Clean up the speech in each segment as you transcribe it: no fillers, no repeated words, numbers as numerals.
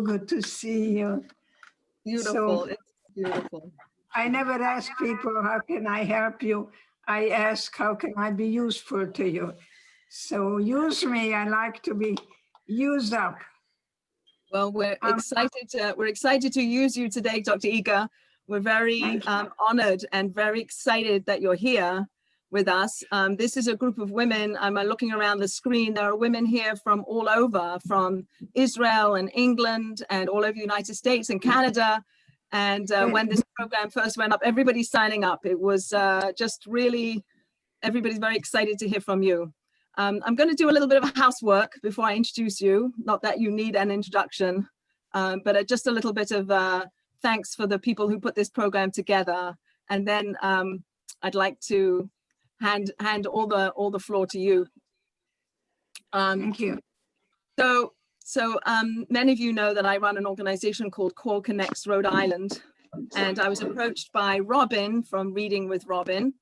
good to see you. Beautiful. So, it's beautiful. I never ask people, how can I help you? I ask, how can I be useful to you? So use me. I like to be used up. Well, we're excited to use you today, Dr. Eger. We're very honored and very excited that you're here with us. This is a group of women. I'm looking around the screen. There are women here from all over, from Israel and England and all over the United States and Canada. And when this program first went up, everybody's signing up. It was just really, everybody's very excited to hear from you. I'm going to do a little bit of housework before I introduce you. Not that you need an introduction, but just a little bit of thanks for the people who put this program together. And then I'd like to hand all the floor to you. Thank you. So many of you know that I run an organization called Core Connects Rhode Island. And I was approached by Robin from Reading with Robin,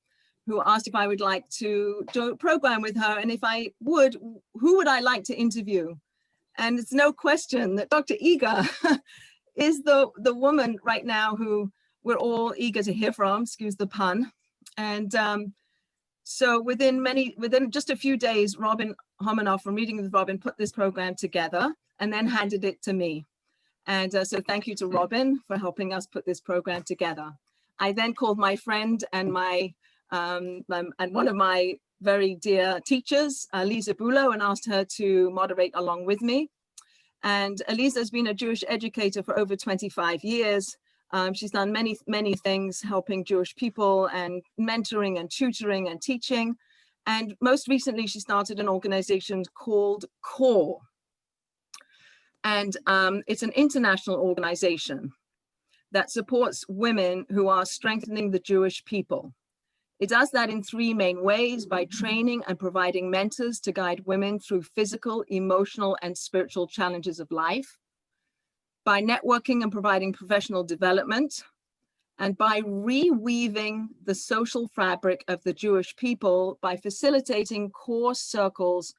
who asked if I would like to do a program with her. And if I would, who would I like to interview? And it's no question that Dr. Eger is the woman right now who we're all eager to hear from, excuse the pun. And so within just a few days, Robin Hominoff from Reading with Robin put this program together and then handed it to me. And so thank you to Robin for helping us put this program together. I then called my friend and and one of my very dear teachers, Aliza Bulow, and asked her to moderate along with me. And Aliza has been a Jewish educator for over 25 years. She's done many things helping Jewish people and mentoring and tutoring and teaching. And most recently, she started an organization called CORE. And it's an international organization that supports women who are strengthening the Jewish people. It does that in three main ways: by training and providing mentors to guide women through physical, emotional, and spiritual challenges of life, by networking and providing professional development, and by reweaving the social fabric of the Jewish people by facilitating core circles,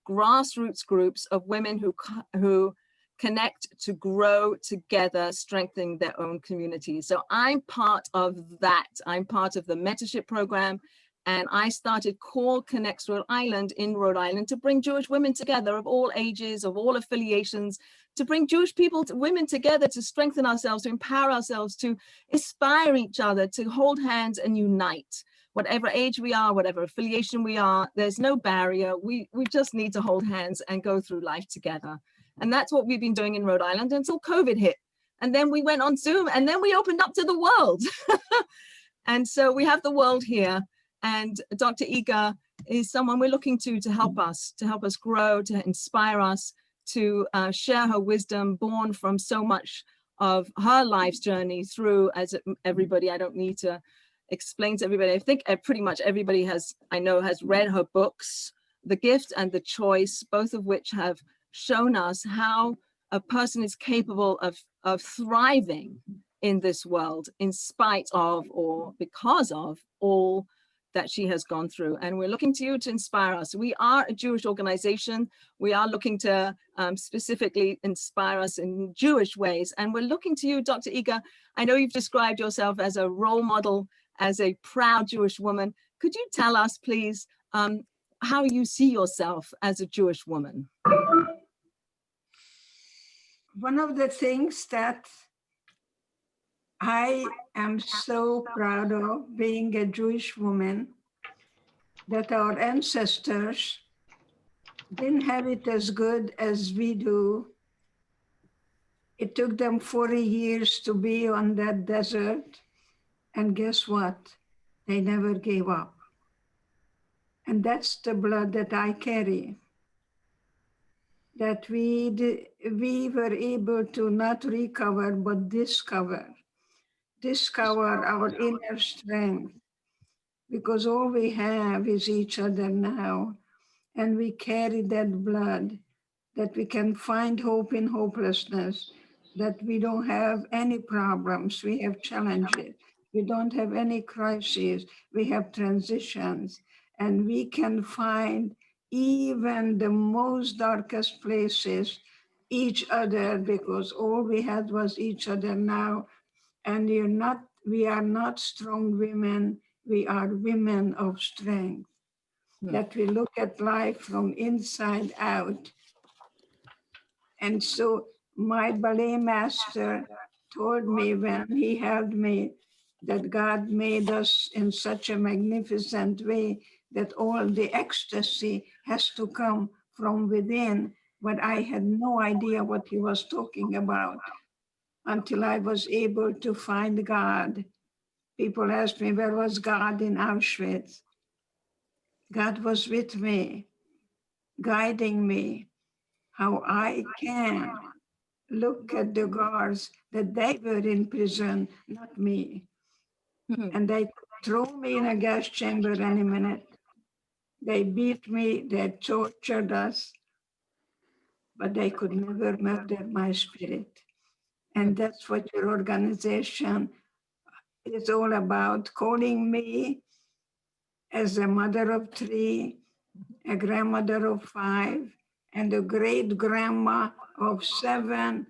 grassroots groups of women who connect to grow together, strengthening their own communities. So I'm part of that. I'm part of the mentorship program. And I started Core Connects Rhode Island in Rhode Island to bring Jewish women together of all ages, of all affiliations, to bring Jewish women together, to strengthen ourselves, to empower ourselves, to inspire each other, to hold hands and unite. Whatever age we are, whatever affiliation we are, there's no barrier. We just need to hold hands and go through life together. And that's what we've been doing in Rhode Island until COVID hit. And then we went on Zoom and then we opened up to the world. And so we have the world here. And Dr. Eger is someone we're looking to help us grow, to inspire us, to share her wisdom born from so much of her life's journey through, as everybody, I don't need to explain to everybody. I think pretty much everybody I know has read her books, The Gift and The Choice, both of which have shown us how a person is capable of thriving in this world in spite of or because of all that she has gone through. And we're looking to you to inspire us. We are a Jewish organization. We are looking to specifically inspire us in Jewish ways. And we're looking to you, Dr. Eger. I know you've described yourself as a role model, as a proud Jewish woman. Could you tell us, please, how you see yourself as a Jewish woman? One of the things that I am so proud of being a Jewish woman, that our ancestors didn't have it as good as we do. It took them 40 years to be on that desert. And guess what? They never gave up. And that's the blood that I carry. That we were able to not recover, but discover our inner strength, because all we have is each other now. And we carry that blood, that we can find hope in hopelessness, that we don't have any problems, we have challenges. We don't have any crises, we have transitions, and we can find even the most darkest places each other, because all we had was each other now. And we are not strong women, we are women of strength. That we look at life from inside out. And so my ballet master told me when he held me that God made us in such a magnificent way that all the ecstasy has to come from within, but I had no idea what he was talking about until I was able to find God. People asked me, where was God in Auschwitz? God was with me, guiding me, how I can look at the guards that they were in prison, not me. And they threw me in a gas chamber any minute. They beat me, they tortured us, but they could never murder my spirit. And that's what your organization is all about, calling me as a mother of 3, a grandmother of 5, and a great grandma of 7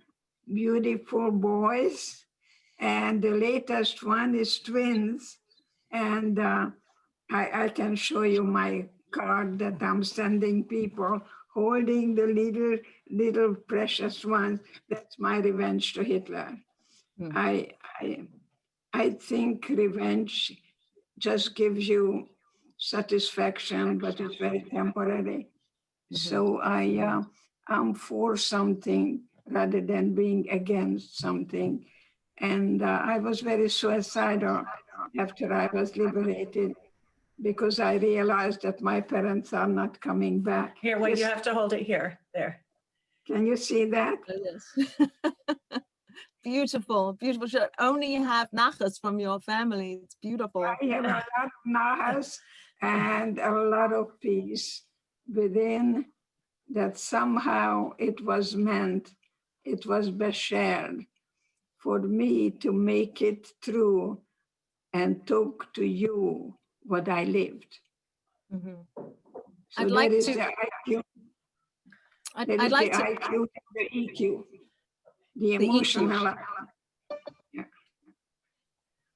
beautiful boys. And the latest one is twins. And I can show you my card that I'm sending people holding the little precious ones. That's my revenge to Hitler. I think revenge just gives you satisfaction, but it's very temporary. So I'm for something rather than being against something. And I was very suicidal after I was liberated, because I realized that my parents are not coming back. Here, wait, you have to hold it here. There. Can you see that? Yes. Beautiful, beautiful. You only have nachas from your family. It's beautiful. I have a lot of nachas and a lot of peace within, that somehow it was meant, it was beshared for me to make it through and talk to you what I lived. So I'd like there is to. the IQ, I'd like the to. IQ and the EQ, the emotional. Yeah.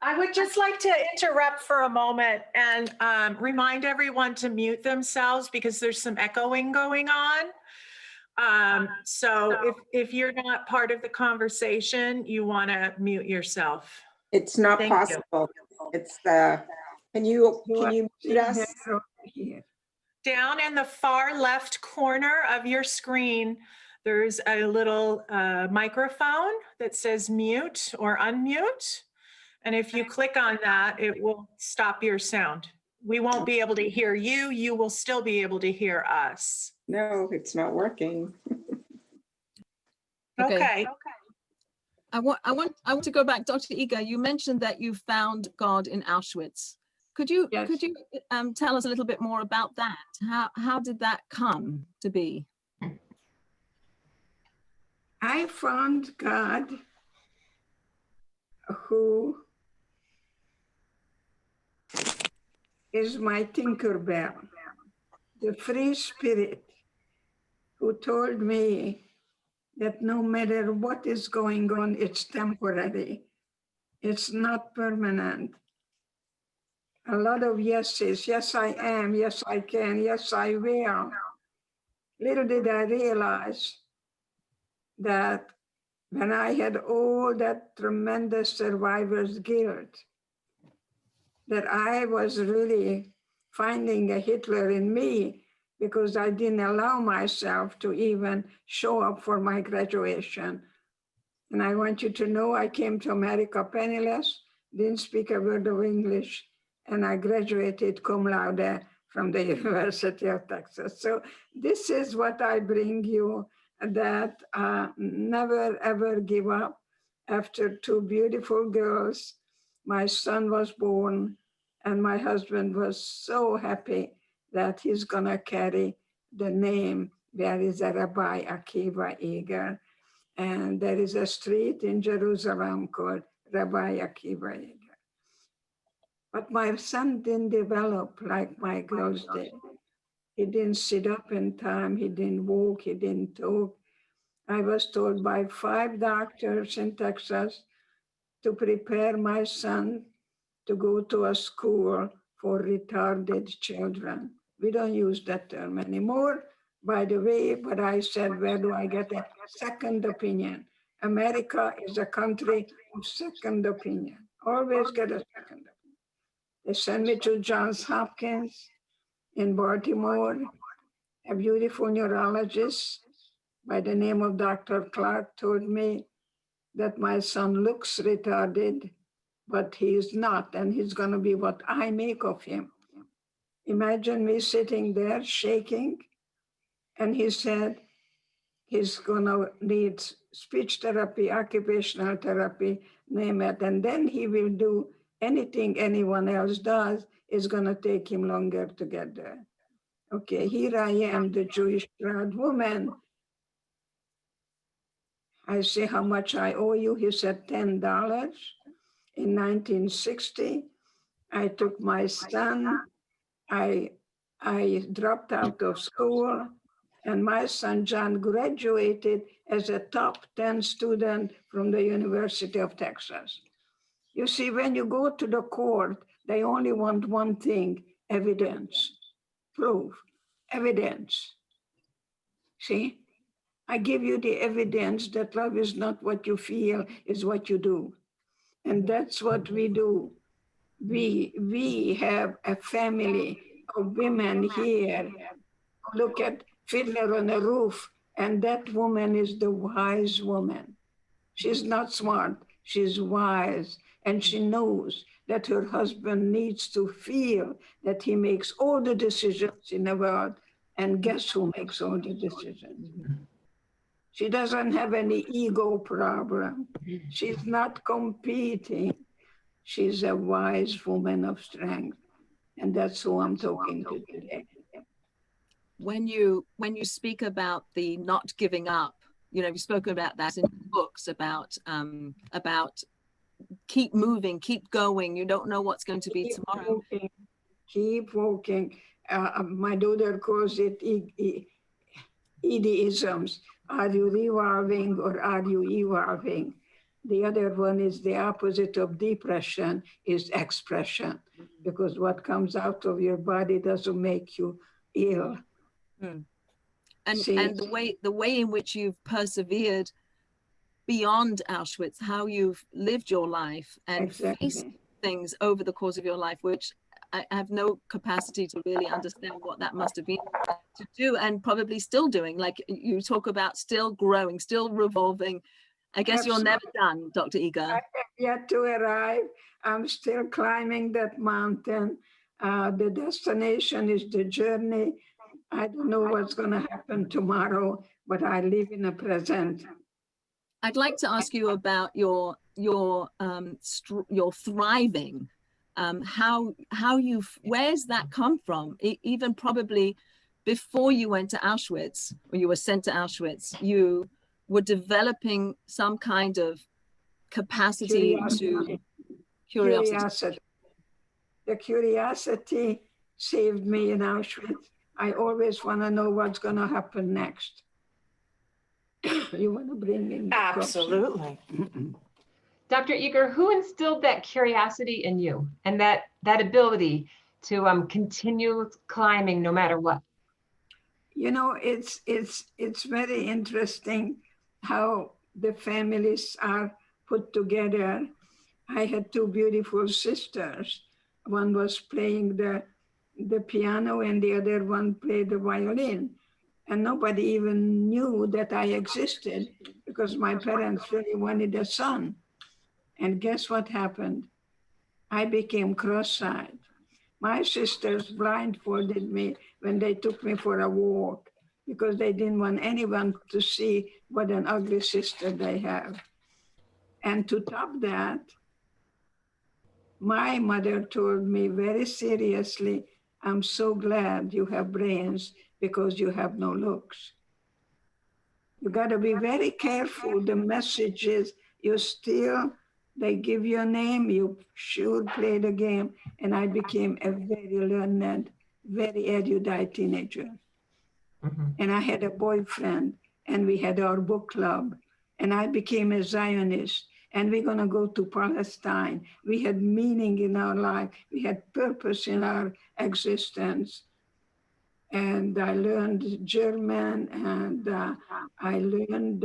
I would just like to interrupt for a moment and remind everyone to mute themselves because there's some echoing going on. So if you're not part of the conversation, you want to mute yourself. It's not Thank you. possible. It's can you mute us? Here. Down in the far left corner of your screen, there's a little microphone that says mute or unmute. And if you click on that, it will stop your sound. We won't be able to hear you. You will still be able to hear us. No, it's not working. Okay. I want to go back, Dr. Eger. You mentioned that you found God in Auschwitz. Could you tell us a little bit more about that? How did that come to be? I found God who is my Tinkerbell, the free spirit who told me that no matter what is going on, it's temporary. It's not permanent. A lot of yeses, yes, I am, yes, I can, yes, I will. Little did I realize that when I had all that tremendous survivor's guilt, that I was really finding a Hitler in me, because I didn't allow myself to even show up for my graduation. And I want you to know I came to America penniless, didn't speak a word of English, and I graduated cum laude from the University of Texas. So this is what I bring you, that never ever give up. After 2 beautiful girls, my son was born, and my husband was so happy that he's gonna carry the name. There is a Rabbi Akiva Eger, and there is a street in Jerusalem called Rabbi Akiva Eger. But my son didn't develop like my girls did. He didn't sit up in time, he didn't walk, he didn't talk. I was told by 5 doctors in Texas to prepare my son to go to a school for retarded children. We don't use that term anymore, by the way, but I said, where do I get a second opinion? America is a country of second opinion. Always get a second opinion. They sent me to Johns Hopkins in Baltimore. A beautiful neurologist by the name of Dr. Clark told me that my son looks retarded, but he is not, and he's going to be what I make of him. Imagine me sitting there shaking, and he said he's going to need speech therapy, occupational therapy, name it, and then he will do anything anyone else does. Is going to take him longer to get there. Okay, here I am, the Jewish proud woman. I say, how much I owe you? He said, $10. In 1960, I took my son. I dropped out of school, and my son John graduated as a top 10 student from the University of Texas. You see, when you go to the court, they only want one thing: evidence, proof, evidence. See, I give you the evidence that love is not what you feel, is what you do. And that's what we do. We have a family of women here. Look at Fiddler on the Roof, and that woman is the wise woman. She's not smart, she's wise, and she knows that her husband needs to feel that he makes all the decisions in the world, and guess who makes all the decisions? She doesn't have any ego problem. She's not competing. She's a wise woman of strength. And that's who I'm talking to today. When you speak about the not giving up, you've spoken about that in books about keep moving, keep going. You don't know what's going to be tomorrow. Keep walking. My daughter calls it ED-isms. Are you revolving or are you evolving? The other one is the opposite of depression is expression, because what comes out of your body doesn't make you ill. And the way in which you've persevered beyond Auschwitz, how you've lived your life and faced things over the course of your life, which I have no capacity to really understand what that must have been to do, and probably still doing. Like you talk about still growing, still revolving. I guess You're never done, Dr. Eger. I have yet to arrive. I'm still climbing that mountain. The destination is the journey. I don't know what's going to happen tomorrow, but I live in the present. I'd like to ask you about your thriving. Where's that come from? Even probably before you went to Auschwitz, or you were sent to Auschwitz, you were developing some kind of capacity to curiosity. The curiosity saved me in Auschwitz. I always want to know what's going to happen next. You want to bring in? Absolutely. Dr. Eger, who instilled that curiosity in you and that ability to continue climbing no matter what? It's very interesting how the families are put together. I had 2 beautiful sisters. One was playing the piano and the other one played the violin. And nobody even knew that I existed because my parents really wanted a son. And guess what happened? I became cross-eyed. My sisters blindfolded me when they took me for a walk because they didn't want anyone to see what an ugly sister they have. And to top that, my mother told me very seriously, I'm so glad you have brains because you have no looks. You got to be very careful. The messages you steal, they give you a name, you should play the game. And I became a very learned, very erudite teenager. And I had a boyfriend, and we had our book club, and I became a Zionist, and we're going to go to Palestine. We had meaning in our life. We had purpose in our existence. And I learned German, and I learned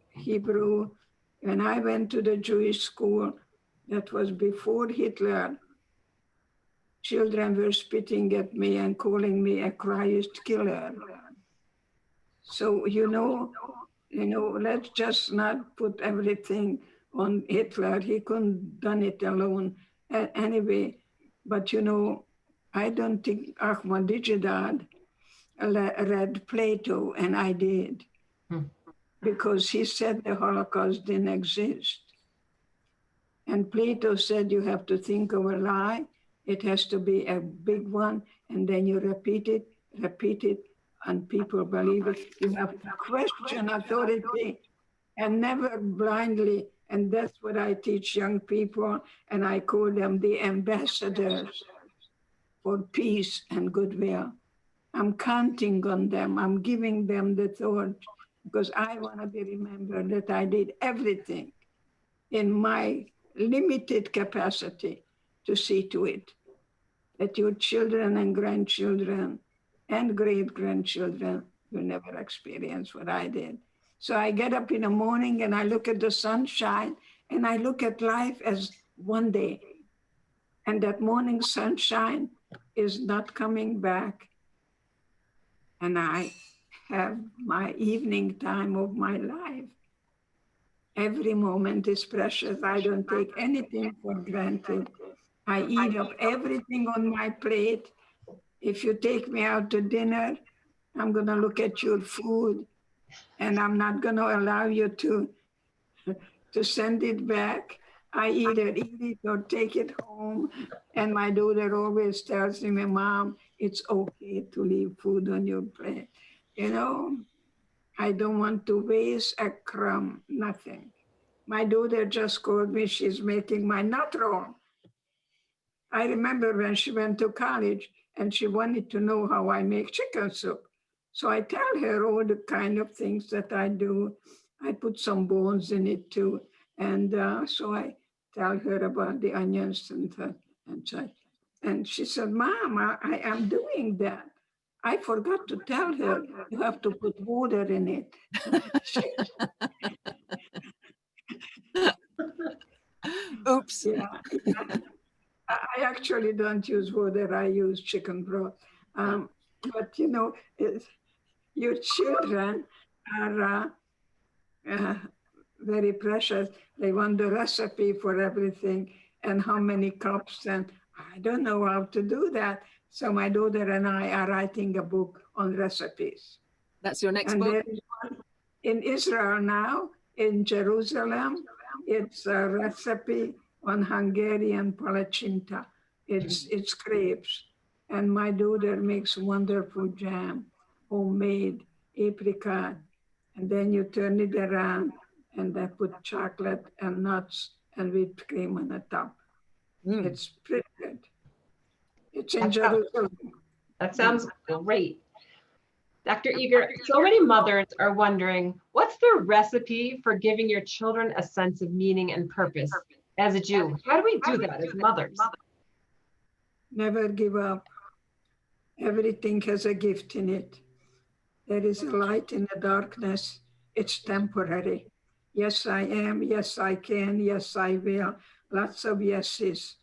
Hebrew. When I went to the Jewish school, that was before Hitler, children were spitting at me and calling me a Christ killer. So, let's just not put everything on Hitler. He couldn't done it alone anyway. But, I don't think Ahmadinejad read Plato, and I did, because he said the Holocaust didn't exist. And Plato said you have to think of a lie. It has to be a big one, and then you repeat it, and people believe it. You have to question authority and never blindly. And that's what I teach young people, and I call them the ambassadors for peace and goodwill. I'm counting on them. I'm giving them the thought, because I want to be remembered that I did everything in my limited capacity to see to it that your children and grandchildren and great-grandchildren will never experience what I did. So I get up in the morning and I look at the sunshine, and I look at life as one day. And that morning sunshine is not coming back. And I have my evening time of my life. Every moment is precious. I don't take anything for granted. I eat up everything on my plate. If you take me out to dinner, I'm going to look at your food, and I'm not going to allow you to send it back. I either eat it or take it home. And my daughter always tells me, Mom, it's okay to leave food on your plate. I don't want to waste a crumb, nothing. My daughter just called me, she's making my nut roll. I remember when she went to college and she wanted to know how I make chicken soup. So I tell her all the kind of things that I do. I put some bones in it too. And so I tell her about the onions and such. And she said, Mom, I am doing that. I forgot to tell her you have to put water in it. Oops. Yeah. I actually don't use water. I use chicken broth. But your children are very precious. They want the recipe for everything and how many cups. And I don't know how to do that. So my daughter and I are writing a book on recipes. That's your next And book? there is one in Israel now, in Jerusalem. It's a recipe on Hungarian palachinta. It's crepes. And my daughter makes wonderful jam, homemade apricot. And then you turn it around and they put chocolate and nuts and whipped cream on the top. It's pretty good. It's in Jerusalem. That sounds great. Dr. Eger, so many mothers are wondering, what's the recipe for giving your children a sense of meaning and purpose as a Jew? How do we do that as mothers? Never give up. Everything has a gift in it. There is a light in the darkness. It's temporary. Yes, I am. Yes, I can. Yes, I will. Lots of yeses.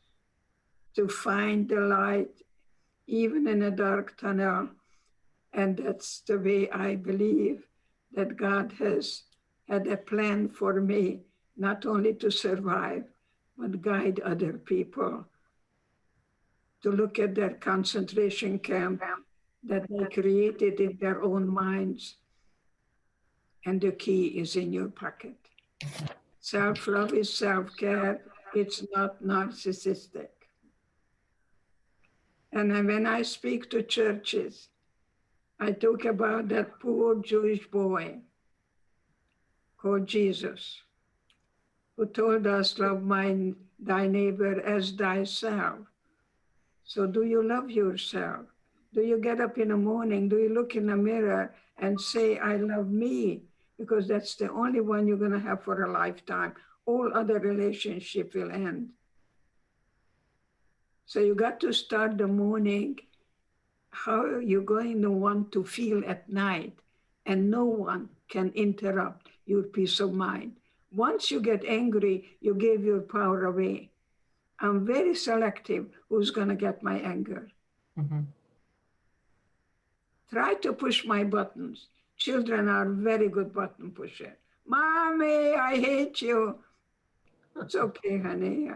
To find the light, even in a dark tunnel. And that's the way I believe that God has had a plan for me, not only to survive, but guide other people to look at their concentration camp that they created in their own minds. And the key is in your pocket. Self-love is self-care. It's not narcissistic. And when I speak to churches, I talk about that poor Jewish boy called Jesus, who told us, love thy neighbor as thyself. So do you love yourself? Do you get up in the morning? Do you look in the mirror and say, I love me? Because that's the only one you're going to have for a lifetime. All other relationship will end. So you got to start the morning how you're going to want to feel at night, and no one can interrupt your peace of mind. Once you get angry, you give your power away. I'm very selective who's going to get my anger. Mhm. Try to push my buttons. Children are very good button pusher. Mommy, I hate you. It's okay, honey.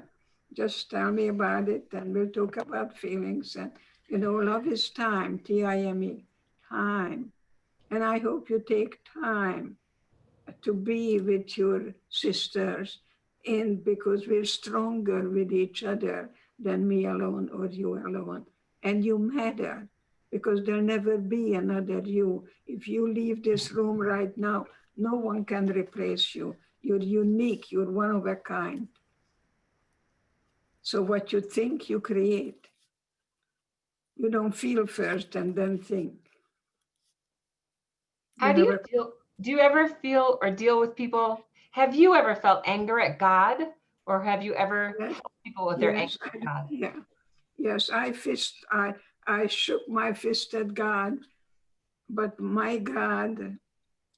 Just tell me about it and we'll talk about feelings. And, you know, love is time, T-I-M-E, time. And I hope you take time to be with your sisters because we're stronger with each other than me alone or you alone. And you matter because there'll never be another you. If you leave this room right now, no one can replace you. You're unique, you're one of a kind. So what you think, you create. You don't feel first and then think. How do you ever feel or deal with people? Have you ever felt anger at God, or have you ever Yes, helped people with their anger yes, at God? yeah. Yes, I shook my fist at God, but my God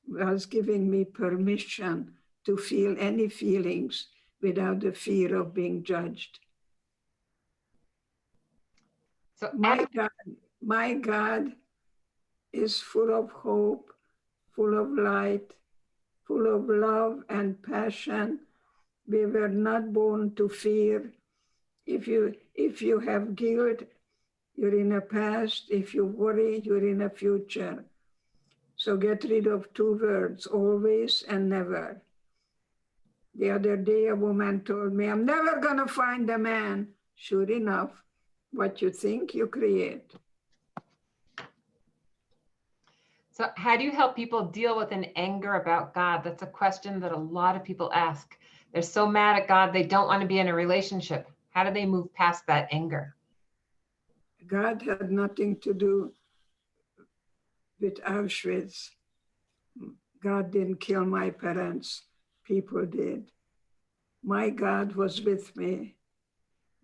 was giving me permission to feel any feelings without the fear of being judged. So My God is full of hope, full of light, full of love and passion. We were not born to fear. If you have guilt, you're in a past. If you worry, you're in a future. So get rid of two words, always and never. The other day, a woman told me, I'm never going to find a man. Sure enough, what you think, you create. So how do you help people deal with an anger about God? That's a question that a lot of people ask. They're so mad at God, they don't want to be in a relationship. How do they move past that anger? God had nothing to do with Auschwitz. God didn't kill my parents. People did. My God was with me.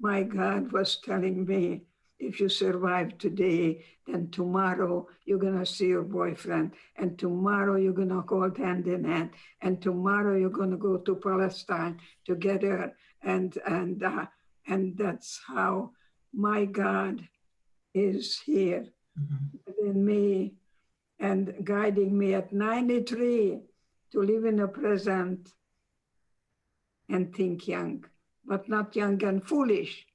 My God was telling me, if you survive today, then tomorrow you're going to see your boyfriend, and tomorrow you're going to hold hand in hand, and tomorrow you're going to go to Palestine together. And that's how my God is here within me and guiding me at 93 to live in the present and think young, but not young and foolish.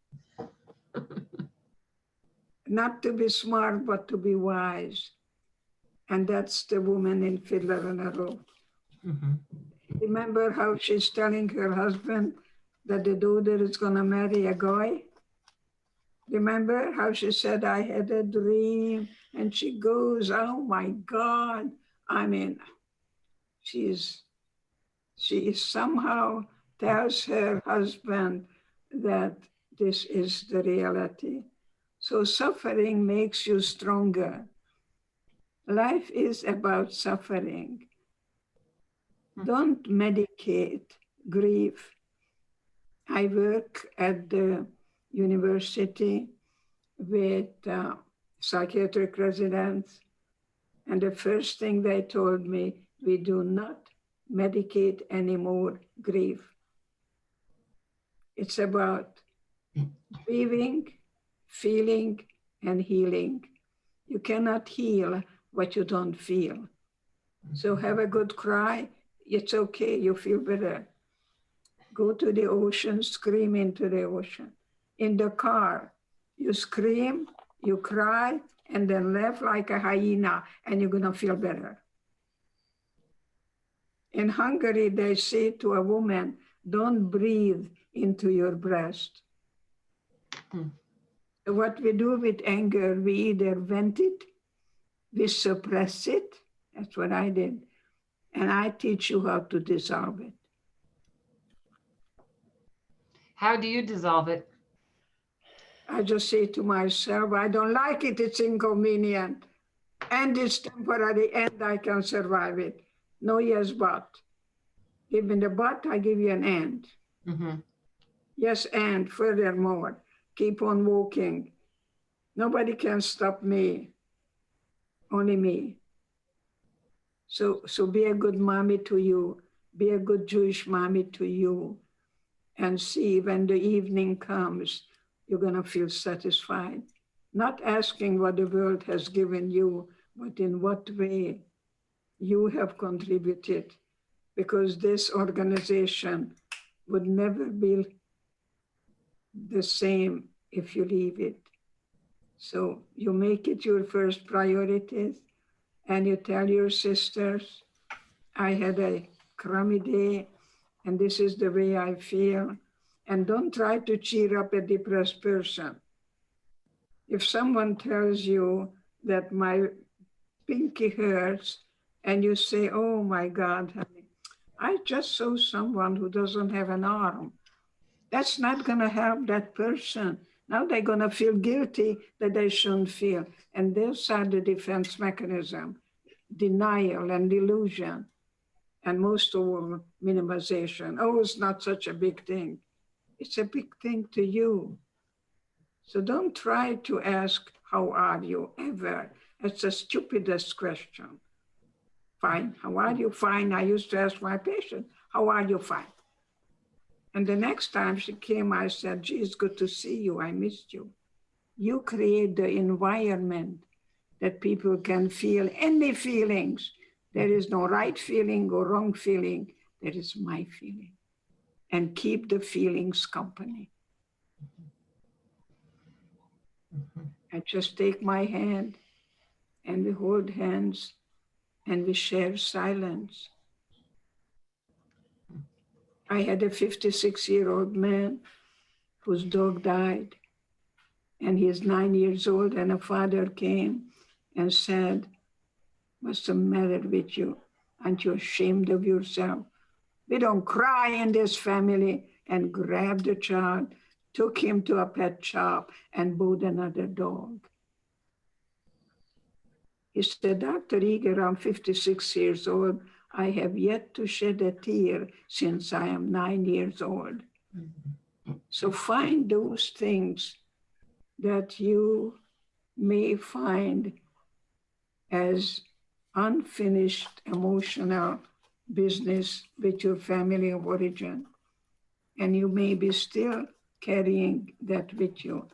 Not to be smart, but to be wise. And that's the woman in Fiddler on a Roof. Remember how she's telling her husband that the daughter is going to marry a guy? Remember how she said, I had a dream, and she goes, oh my God. I mean, she somehow tells her husband that this is the reality. So suffering makes you stronger. Life is about suffering. Don't medicate grief. I work at the university with psychiatric residents, and the first thing they told me, we do not medicate anymore grief. It's about grieving, feeling, and healing. You cannot heal what you don't feel. So have a good cry. It's okay, you feel better. Go to the ocean, scream into the ocean. In the car, you scream, you cry, and then laugh like a hyena, and you're gonna feel better. In Hungary, they say to a woman, don't breathe into your breast. What we do with anger, we either vent it, we suppress it. That's what I did. And I teach you how to dissolve it. How do you dissolve it? I just say to myself, I don't like it, it's inconvenient, and it's temporary, and I can survive it. No yes, but. Give me the but, I give you an and. Mhm. Yes, and furthermore, keep on walking. Nobody can stop me, only me. So be a good mommy to you, be a good Jewish mommy to you, and see when the evening comes, you're gonna feel satisfied. Not asking what the world has given you, but in what way you have contributed, because this organization would never be the same if you leave it. So you make it your first priority, and you tell your sisters, I had a crummy day, and this is the way I feel. And don't try to cheer up a depressed person. If someone tells you that my pinky hurts, and you say, oh my God, honey, I just saw someone who doesn't have an arm. That's not gonna help that person. Now they're gonna feel guilty that they shouldn't feel. And those are the defense mechanism, denial and delusion, and most of all, minimization. Oh, it's not such a big thing. It's a big thing to you. So don't try to ask, how are you, ever. It's the stupidest question. Fine, how are you? Fine. I used to ask my patient, how are you? Fine. And the next time she came, I said, gee, it's good to see you. I missed you. You create the environment that people can feel any feelings. There is no right feeling or wrong feeling. There is my feeling. And keep the feelings company. And just take my hand, and we hold hands, and we share silence. I had a 56-year-old man whose dog died, and he's 9 years old, and a father came and said, what's the matter with you? Aren't you ashamed of yourself? We don't cry in this family, and grabbed the child, took him to a pet shop, and bought another dog. He said, Dr. Eger, I'm 56 years old. I have yet to shed a tear since I am 9 years old. So find those things that you may find as unfinished emotional business with your family of origin. And you may be still carrying that with you,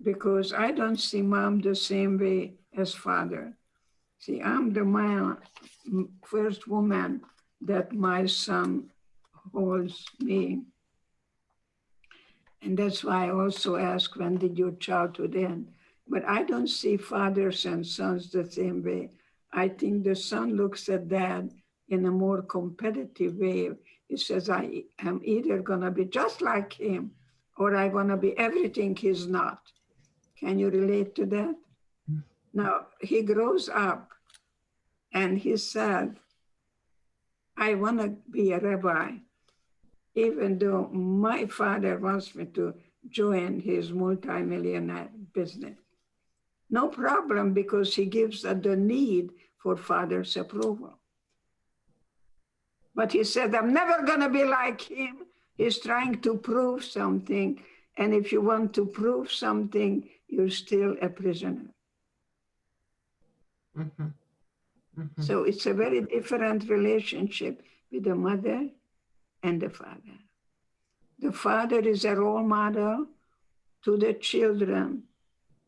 because I don't see mom the same way as father. See, I'm the first woman that my son holds me. And that's why I also ask, when did your childhood end? But I don't see fathers and sons the same way. I think the son looks at dad in a more competitive way. He says, I am either gonna be just like him, or I'm gonna be everything he's not. Can you relate to that? Now, he grows up and he said, I wanna be a rabbi, even though my father wants me to join his multi-millionaire business. No problem, because he gives the need for father's approval. But he said, I'm never gonna be like him. He's trying to prove something. And if you want to prove something, you're still a prisoner. Mhm. Mhm. So it's a very different relationship with the mother and the father. The father is a role model to the children,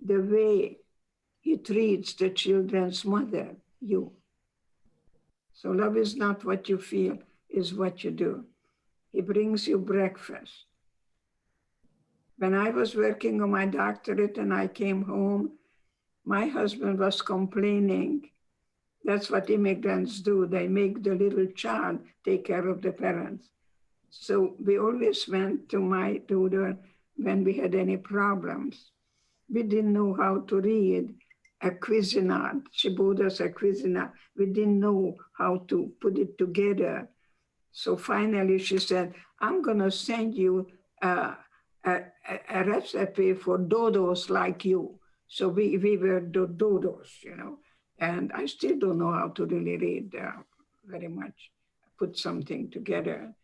the way he treats the children's mother, you. So love is not what you feel, is what you do. He brings you breakfast. When I was working on my doctorate and I came home, my husband was complaining. That's what immigrants do. They make the little child take care of the parents. So we always went to my daughter when we had any problems. We didn't know how to read a Cuisinart. She bought us a Cuisinart. We didn't know how to put it together. So finally she said, I'm gonna send you a recipe for dodos like you. So we were dodos, you know, and I still don't know how to really read very much, put something together.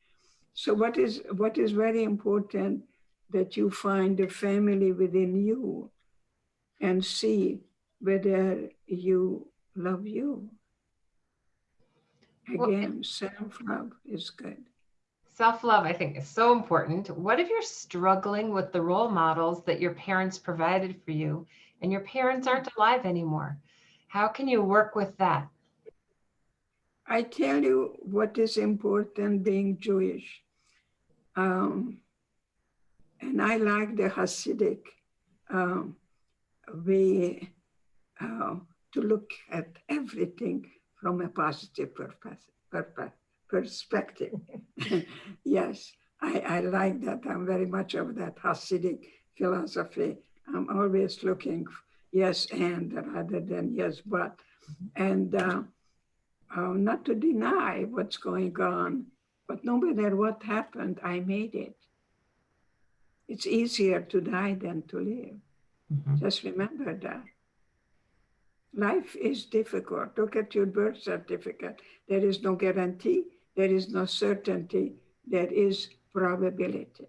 So what is very important, that you find a family within you and see whether you love you. Again, self-love is good. Self-love, I think, is so important. What if you're struggling with the role models that your parents provided for you and your parents aren't alive anymore? How can you work with that? I tell you what is important being Jewish. And I like the Hasidic way to look at everything from a positive perspective. Yes, I like that. I'm very much of that Hasidic philosophy. I'm always looking, yes, and rather than yes, but. And not to deny what's going on, but no matter what happened, I made it. It's easier to die than to live. Mm-hmm. Just remember that. Life is difficult. Look at your birth certificate. There is no guarantee. There is no certainty. There is probability.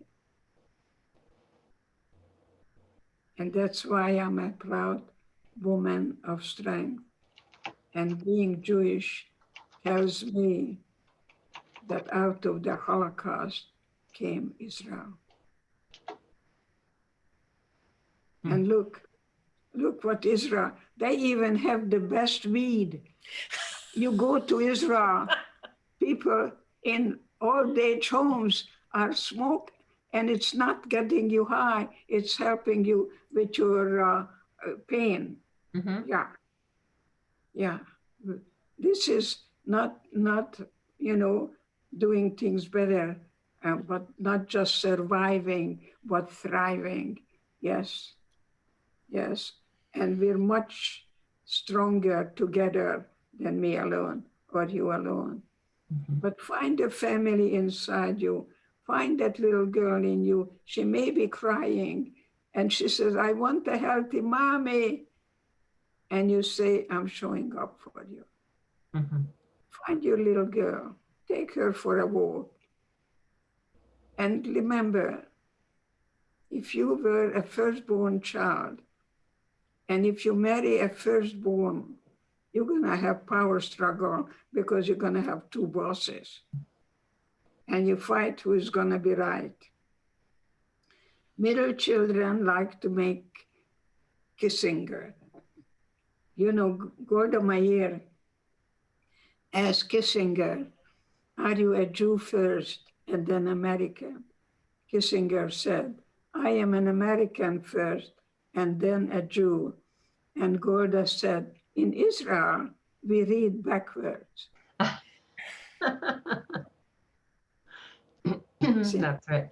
And that's why I'm a proud woman of strength. And being Jewish tells me that out of the Holocaust came Israel. And look what Israel, they even have the best weed. You go to Israel, people in old age homes are smoking, and it's not getting you high, it's helping you with your pain. Mm-hmm. Yeah. This is not doing things better, but not just surviving, but thriving. Yes. And we're much stronger together than me alone or you alone. Mm-hmm. But find a family inside you. Find that little girl in you. She may be crying, and she says, I want a healthy mommy. And you say, I'm showing up for you. Mm-hmm. Find your little girl. Take her for a walk. And remember, if you were a firstborn child, and if you marry a firstborn, you're going to have power struggle because you're going to have two bosses. And you fight who is going to be right. Middle children like to make Kissinger. You know, Golda Meir asked Kissinger, are you a Jew first and then American? Kissinger said, I am an American first and then a Jew. And Golda said, in Israel, we read backwards. That's right.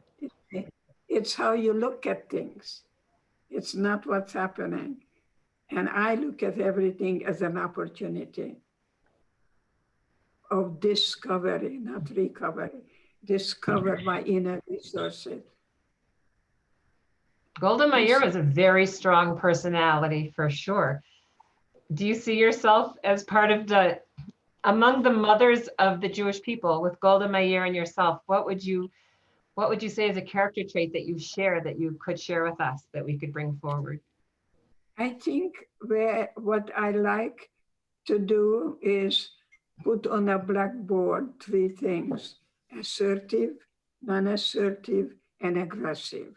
It's how you look at things. It's not what's happening. And I look at everything as an opportunity of discovery, not recovery. Discover my inner resources. Golda Meir was a very strong personality for sure. Do you see yourself as part of among the mothers of the Jewish people with Golda Meir and yourself? What would you say is a character trait that you share that you could share with us that we could bring forward? I think what I like to do is put on a blackboard 3 things: assertive, non-assertive, and aggressive.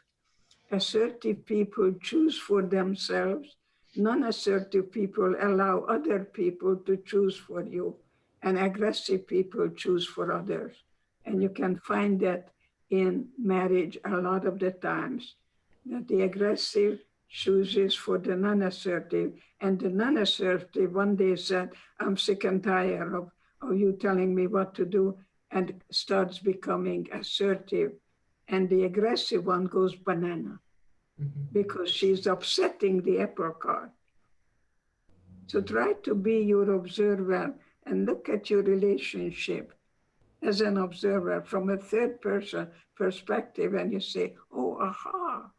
Assertive people choose for themselves. Non-assertive people allow other people to choose for you. And aggressive people choose for others. And you can find that in marriage a lot of the times, that the aggressive chooses for the non-assertive, and the non-assertive one day said, I'm sick and tired of you telling me what to do, and starts becoming assertive. And the aggressive one goes banana because she's upsetting the apple cart. So try to be your observer and look at your relationship as an observer from a third person perspective, and you say, oh, aha.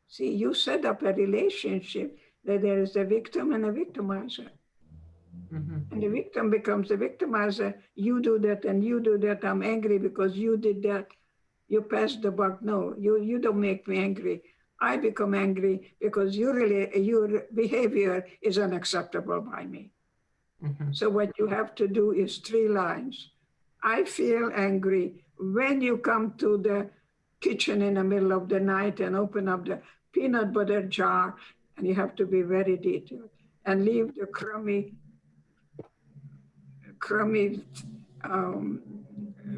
See, you set up a relationship that there is a victim and a victimizer. And the victim becomes the victimizer. You do that and you do that. I'm angry because you did that. You passed the buck. No, you don't make me angry. I become angry because your behavior is unacceptable by me. So what you have to do is 3 lines. I feel angry when you come to the kitchen in the middle of the night and open up the peanut butter jar, and you have to be very detailed, and leave the crummy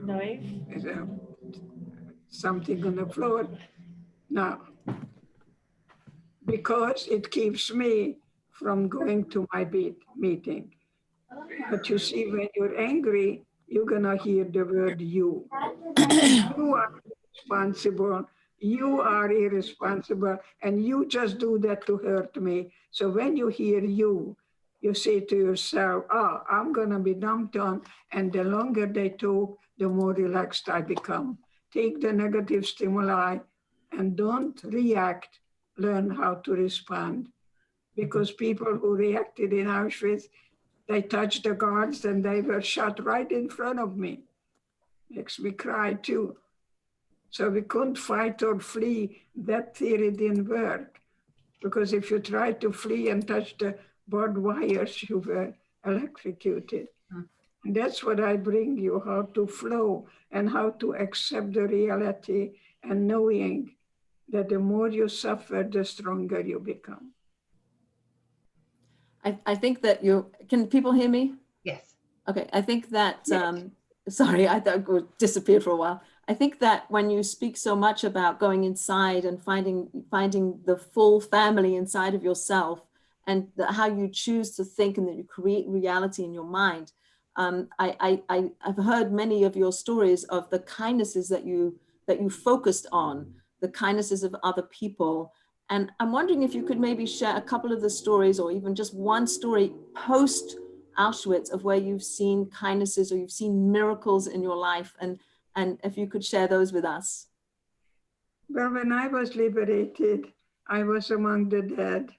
Knife. something on the floor. Now, because it keeps me from going to my meeting. But you see, when you're angry, you're gonna hear the word you. You are responsible, you are irresponsible, and you just do that to hurt me. So when you hear you say to yourself, oh, I'm gonna be dumped on, and the longer they talk, the more relaxed I become. Take the negative stimuli and don't react, learn how to respond. Because people who reacted in Auschwitz, they touched the guards and they were shot right in front of me. Makes me cry too. So we couldn't fight or flee. That theory didn't work. Because if you tried to flee and touch the barbed wires, you were electrocuted. And that's what I bring you, how to flow and how to accept the reality, and knowing that the more you suffer, the stronger you become. I think that can people hear me? Yes. Okay, I think that, Yes. sorry, I thought it disappeared for a while. I think that when you speak so much about going inside and finding the full family inside of yourself, and how you choose to think and that you create reality in your mind. I've heard many of your stories of the kindnesses that you focused on, the kindnesses of other people. And I'm wondering if you could maybe share a couple of the stories, or even just one story post Auschwitz of where you've seen kindnesses or you've seen miracles in your life, and if you could share those with us. Well, when I was liberated, I was among the dead.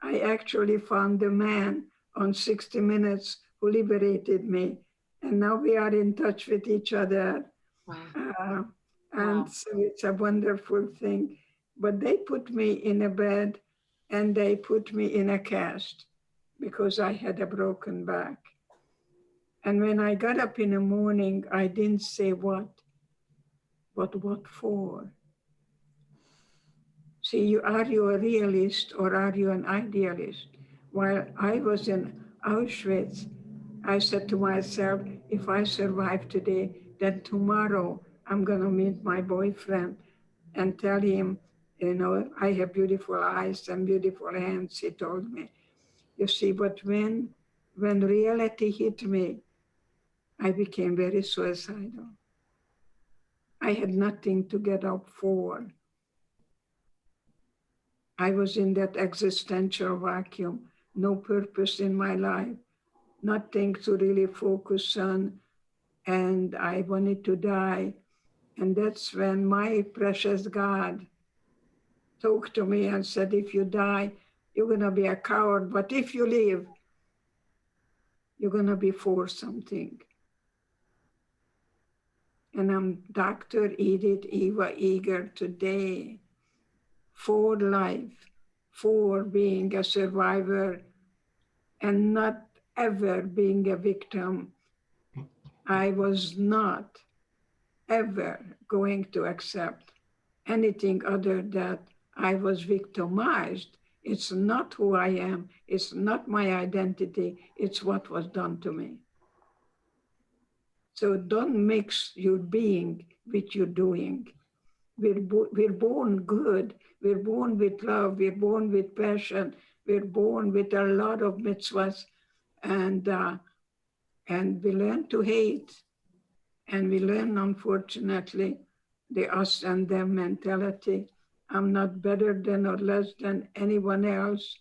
I actually found the man on 60 Minutes who liberated me. And now we are in touch with each other. Wow. And so it's a wonderful thing. But they put me in a bed and they put me in a cast because I had a broken back. And when I got up in the morning, I didn't say what, but what for? See, are you a realist or are you an idealist? While I was in Auschwitz, I said to myself, if I survive today, then tomorrow I'm gonna meet my boyfriend and tell him, you know, I have beautiful eyes and beautiful hands, he told me. You see, but when reality hit me, I became very suicidal. I had nothing to get up for. I was in that existential vacuum, no purpose in my life, nothing to really focus on, and I wanted to die. And that's when my precious God talked to me and said, if you die, you're gonna be a coward, but if you live, you're gonna be for something. And I'm Dr. Edith Eva Eger today, for life, for being a survivor and not ever being a victim. I was not ever going to accept anything other than I was victimized. It's not who I am. It's not my identity. It's what was done to me. So don't mix your being with your doing. We're born good. We're born with love. We're born with passion. We're born with a lot of mitzvahs, and we learn to hate, and we learn, unfortunately, the us and them mentality. I'm not better than or less than anyone else.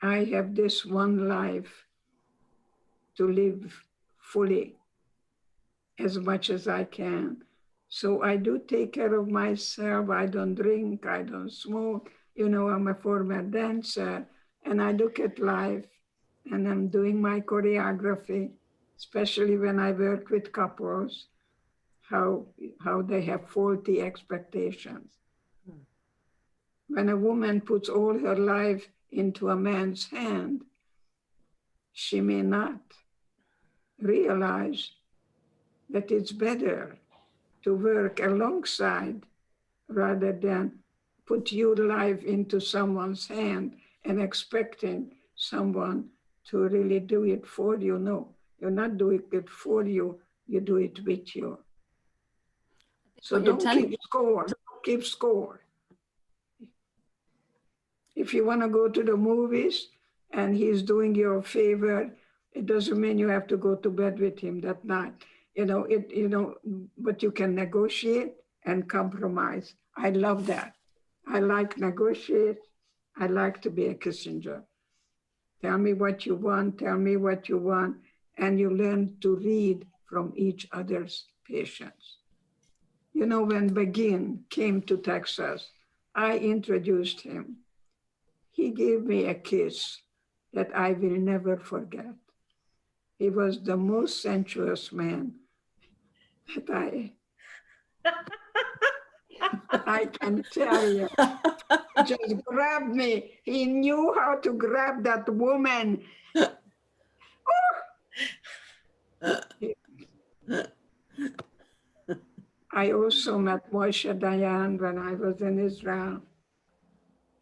I have this one life to live fully as much as I can. So I do take care of myself. I don't drink, I don't smoke. You know, I'm a former dancer, and I look at life, and I'm doing my choreography, especially when I work with couples, how they have faulty expectations. When a woman puts all her life into a man's hand, she may not realize that it's better to work alongside rather than put your life into someone's hand and expecting someone to really do it for you. No, you're not doing it for you, you do it with you. So What you're don't telling- keep score, keep score. If you want to go to the movies and he's doing you a favor, it doesn't mean you have to go to bed with him that night. But you can negotiate and compromise. I love that. I like negotiate. I like to be a Kissinger. Tell me what you want, tell me what you want, and you learn to read from each other's patients. You know, when Begin came to Texas, I introduced him. He gave me a kiss that I will never forget. He was the most sensuous man that I can tell you. He just grabbed me. He knew how to grab that woman. I also met Moshe Dayan when I was in Israel.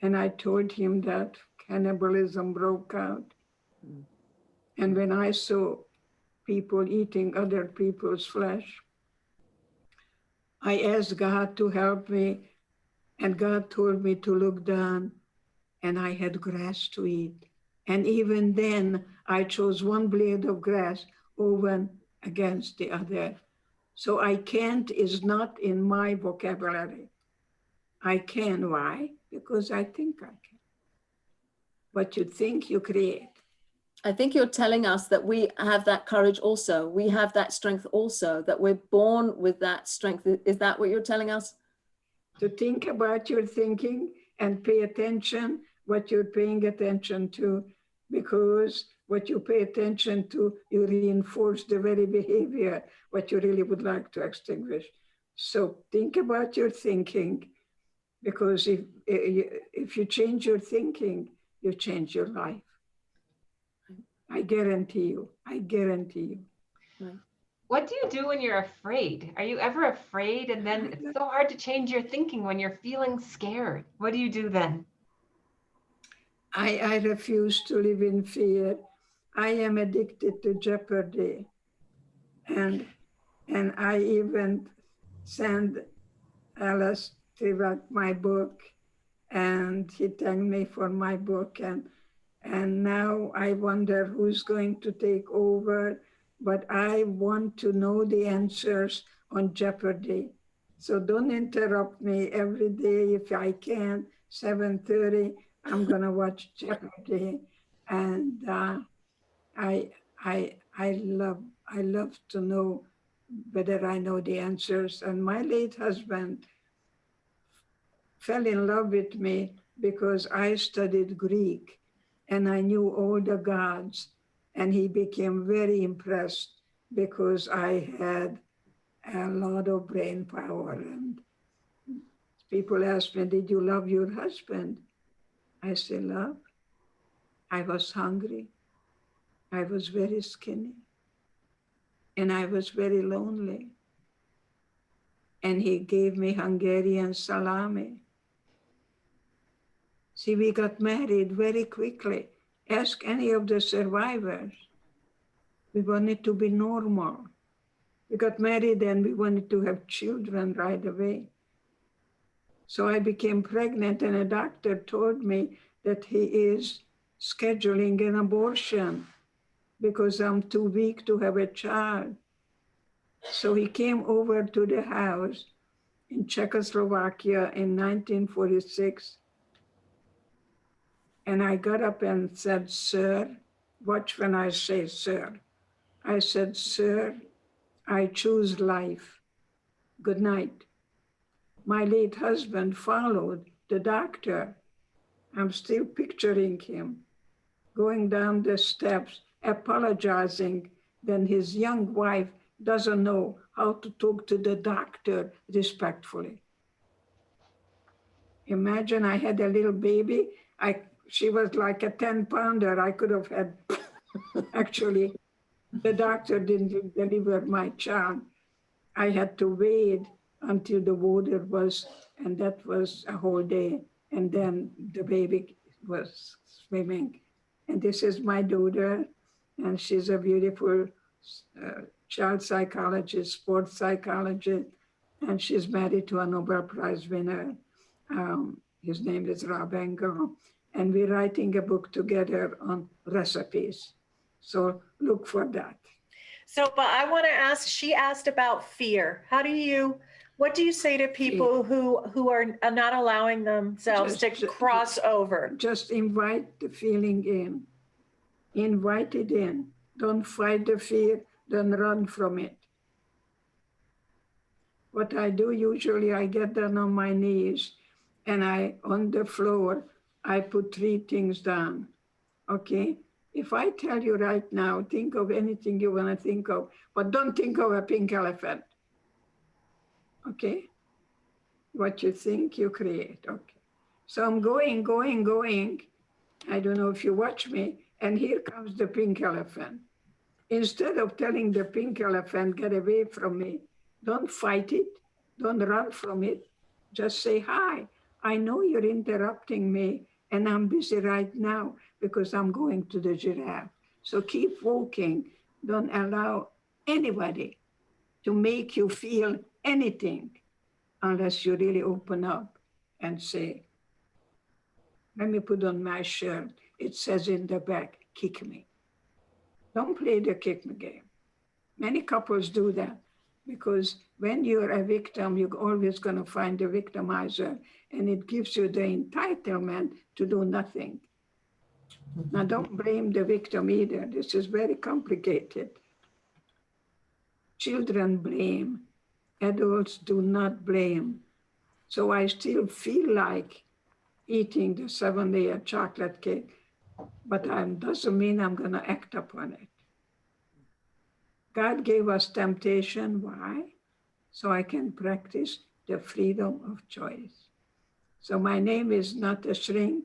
And I told him that cannibalism broke out. And when I saw people eating other people's flesh, I asked God to help me, and God told me to look down, and I had grass to eat. And even then, I chose one blade of grass over against the other. So I can't is not in my vocabulary. I can, why? Because I think I can. What you think, you create. I think you're telling us that we have that courage also. We have that strength also, that we're born with that strength. Is that what you're telling us? To think about your thinking and pay attention what you're paying attention to, because what you pay attention to, you reinforce the very behavior, what you really would like to extinguish. So think about your thinking, because if you change your thinking, you change your life. I guarantee you, I guarantee you. What do you do when you're afraid? Are you ever afraid? And then it's so hard to change your thinking when you're feeling scared. What do you do then? I refuse to live in fear. I am addicted to jeopardy. And I even sent Alice to write my book, and he thanked me for my book. And now I wonder who's going to take over, but I want to know the answers on jeopardy. So don't interrupt me every day if I can. 7:30, I'm gonna watch Jeopardy, and I love to know whether I know the answers. And my late husband fell in love with me because I studied Greek and I knew all the gods, and he became very impressed because I had a lot of brain power. And people ask me, did you love your husband? I say, love. I was hungry. I was very skinny. And I was very lonely. And he gave me Hungarian salami. See, we got married very quickly. Ask any of the survivors. We wanted to be normal. We got married and we wanted to have children right away. So I became pregnant, and a doctor told me that he is scheduling an abortion because I'm too weak to have a child. So he came over to the house in Czechoslovakia in 1946. And I got up and said, sir, watch when I say sir. I said, sir, I choose life. Good night. My late husband followed the doctor. I'm still picturing him going down the steps, apologizing. Then his young wife doesn't know how to talk to the doctor respectfully. Imagine I had a little baby. She was like a 10-pounder. I could have had, actually, the doctor didn't deliver my child. I had to wait until the water was, and that was a whole day. And then the baby was swimming. And this is my daughter, and she's a beautiful child psychologist, sports psychologist, and she's married to a Nobel Prize winner. His name is Dr Eger, and we're writing a book together on recipes. So look for that. So, but I want to ask, she asked about fear. What do you say to people who are not allowing themselves to cross over? Just invite the feeling in. Invite it in. Don't fight the fear, don't run from it. What I do usually, I get down on my knees and on the floor, I put 3 things down, okay? If I tell you right now, think of anything you want to think of, but don't think of a pink elephant, okay? What you think, you create, okay? So I'm going. I don't know if you watch me, and here comes the pink elephant. Instead of telling the pink elephant, get away from me, don't fight it, don't run from it, just say, hi, I know you're interrupting me, and I'm busy right now because I'm going to the giraffe. So keep walking. Don't allow anybody to make you feel anything unless you really open up and say, let me put on my shirt. It says in the back, kick me. Don't play the kick me game. Many couples do that because when you're a victim, you're always going to find a victimizer, and it gives you the entitlement to do nothing. Now, don't blame the victim either. This is very complicated. Children blame. Adults do not blame. So I still feel like eating the 7-layer chocolate cake, but that doesn't mean I'm going to act upon it. God gave us temptation. Why? So I can practice the freedom of choice. So my name is not a shrink.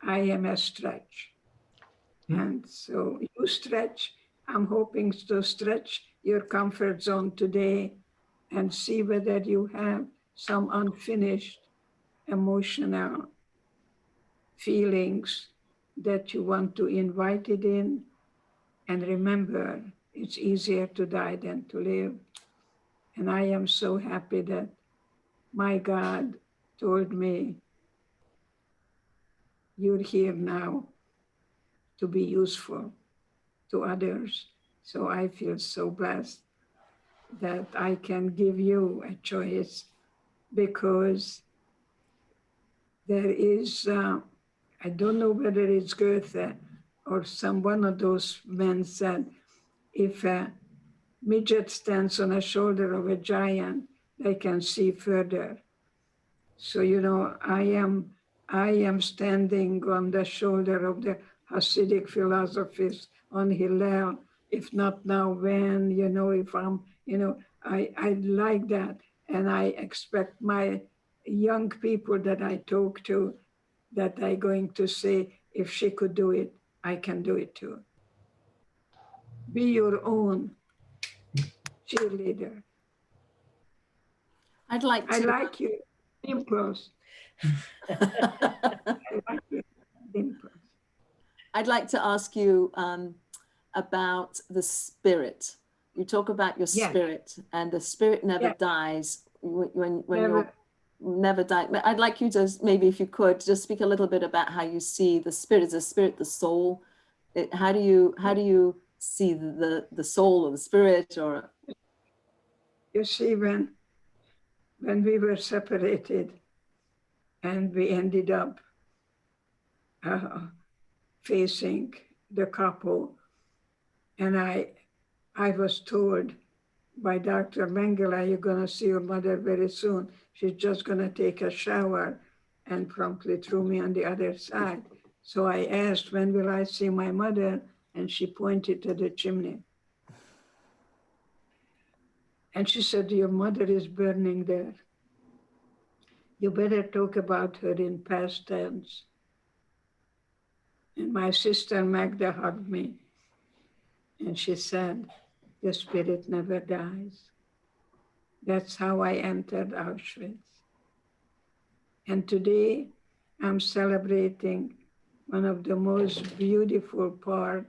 I am a stretch. And so you stretch. I'm hoping to stretch your comfort zone today and see whether you have some unfinished emotional feelings that you want to invite it in. And remember, it's easier to die than to live. And I am so happy that my God told me, you're here now to be useful to others. So I feel so blessed that I can give you a choice, because there is, I don't know whether it's Goethe or one of those men said, if a midget stands on the shoulder of a giant, they can see further. So, you know, I am standing on the shoulder of the Hasidic philosophies on Hillel. If not now, when, you know, if I'm, you know, I like that. And I expect my young people that I talk to, that I'm going to say, if she could do it, I can do it too. Be your own cheerleader. I'd like to. I like your dimples. I like your dimples. I'd like to ask you about the spirit. You talk about your spirit, and the spirit never dies when you're never die. I'd like you to, maybe if you could, just speak a little bit about how you see the spirit. Is the spirit the soul? How do you see the soul or the spirit? Or you see, when we were separated and we ended up facing the couple, and I was told by Dr. Mengele, you're going to see your mother very soon. She's just going to take a shower, and promptly threw me on the other side. So I asked, when will I see my mother? And she pointed to the chimney. And she said, your mother is burning there. You better talk about her in past tense. And my sister Magda hugged me. And she said, the spirit never dies. That's how I entered Auschwitz. And today I'm celebrating one of the most beautiful part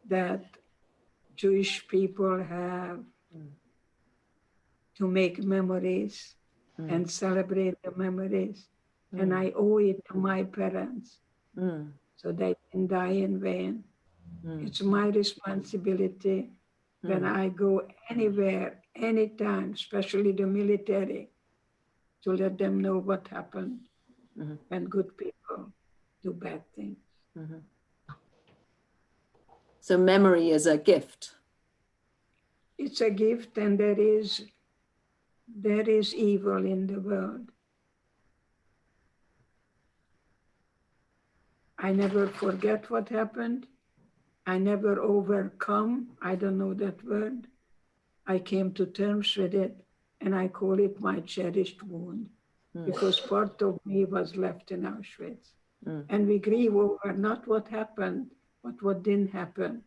that Jewish people have to make memories and celebrate the memories. And I owe it to my parents so they didn't die in vain. It's my responsibility when I go anywhere, anytime, especially the military, to let them know what happened when good people do bad things. So memory is a gift. It's a gift, and there is evil in the world. I never forget what happened. I never overcome. I don't know that word. I came to terms with it, and I call it my cherished wound, because part of me was left in Auschwitz. And we grieve over not what happened, but what didn't happen.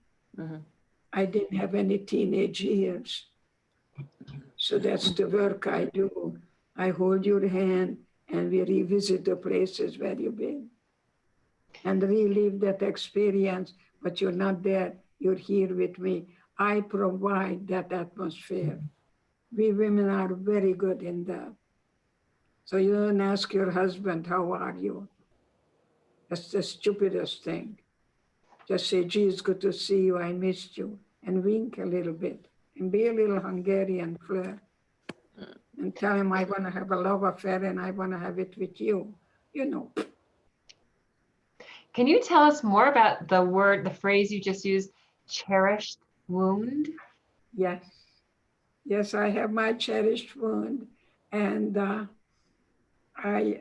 I didn't have any teenage years. So that's the work I do. I hold your hand and we revisit the places where you've been and relive that experience, but you're not there, you're here with me. I provide that atmosphere. We women are very good in that. So you don't ask your husband, how are you? That's the stupidest thing. Just say, gee, it's good to see you, I missed you, and wink a little bit, and be a little Hungarian flirt, and tell him I want to have a love affair and I want to have it with you, you know. Can you tell us more about the phrase you just used, cherished wound? Yes. Yes, I have my cherished wound, and I